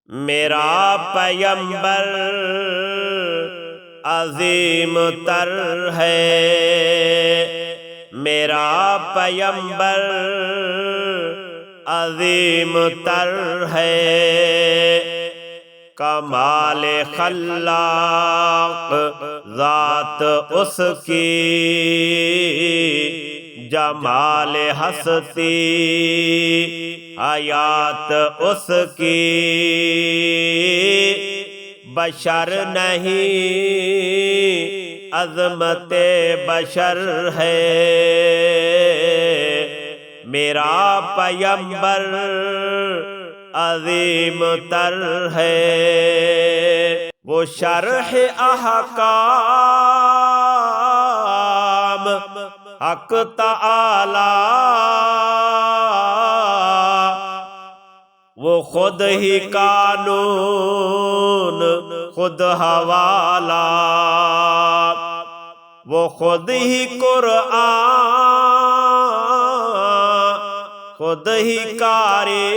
میرا پیمبر عظیم تر ہے، میرا پیمبر عظیم تر ہے، کمال خلاق ذات اس کی، جمال ہستی حیات اس کی، بشر نہیں عظمت بشر ہے، میرا پیمبر عظیم تر ہے، وہ شرح احکام حق تعالی، وہ خود ہی قانون خود حوالہ، وہ خود ہی قرآن خود ہی قاری،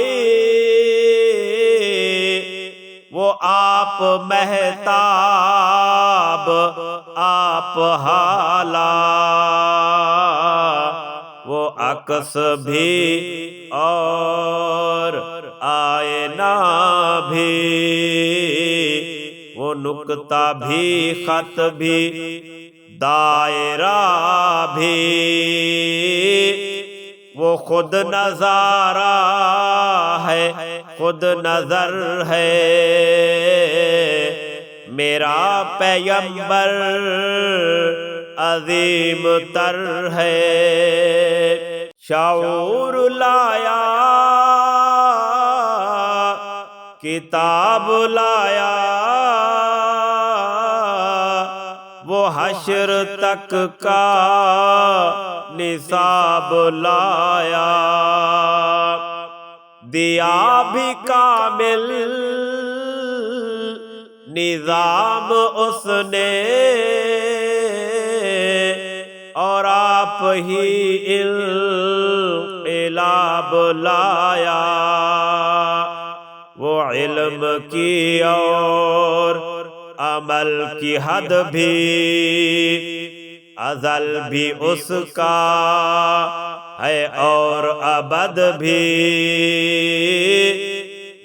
وہ آپ مہتاب آپ حالہ، وہ عکس بھی اور آئینہ بھی، وہ نقطہ بھی خط بھی دائرہ بھی، وہ خود نظارہ ہے خود نظر ہے، میرا پیمبر عظیم تر ہے، شعور لایا کتاب لایا، وہ حشر تک کا نصاب لایا، دیا بھی کامل نظام اس نے، اور آپ ہی انقلاب لایا، وہ علم کی اور عمل کی حد بھی ازل بھی اس کا ہے اور ابد بھی،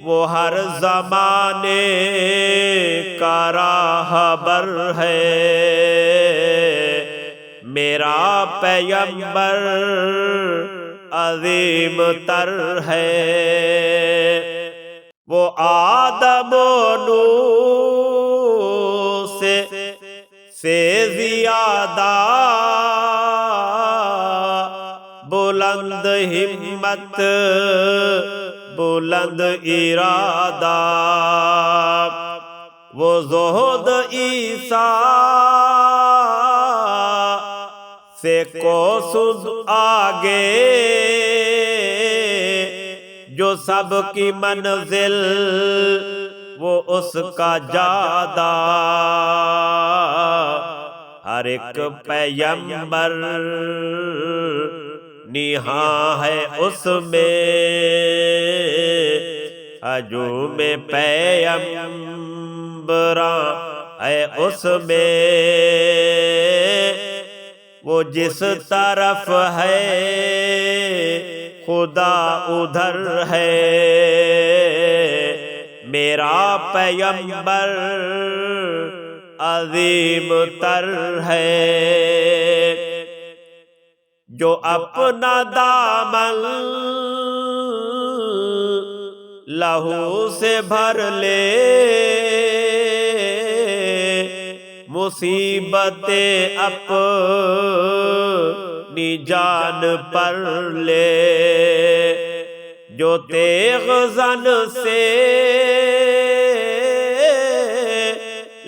وہ ہر زمانے کا راہبر ہے، میرا پیمبر عظیم تر ہے، وہ آدم و نوح سے زیادہ بلند ہمت بلند ارادہ، وہ زہد عیسیٰ سے کوسز آگے، جو سب کی منزل وہ اس کا جادہ، ہر ایک پیمبر نہاں ہے اس میں، ہجوم پیمبراں ہے اس میں، وہ جس طرف ہے خدا ادھر ہے، میرا پیمبر عظیم تر ہے، جو اپنا دامن لہو سے بھر لے، مصیبتیں اپنی جان پر لے، جو تیغ زن سے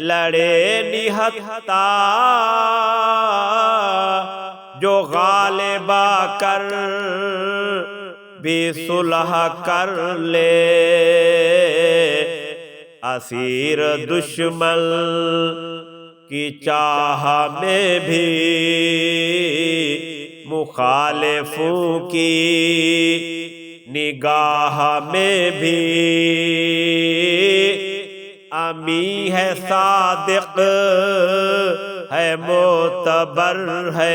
لڑے نہتا، جو غالب آ کر بھی صلح کر لے، اسیر دشمن کی چاہ میں بھی مخالفوں کی نگاہ میں بھی امی ہے صادق ہے معتبر ہے،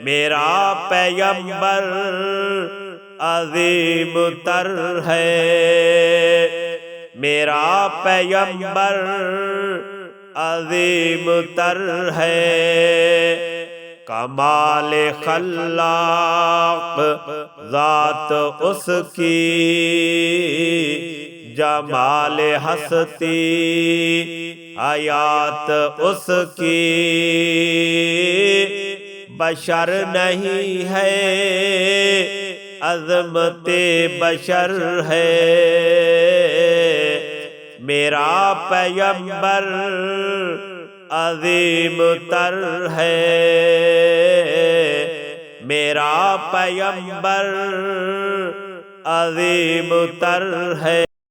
میرا پیغمبر عظیم تر ہے، میرا پیغمبر عظیم تر ہے، کمال خلاق ذات اس کی، جمال ہستی آیات اس کی، بشر نہیں ہے عظمت بشر ہے، میرا پیغمبر عظیم تر ہے، میرا پیغمبر عظیم تر ہے۔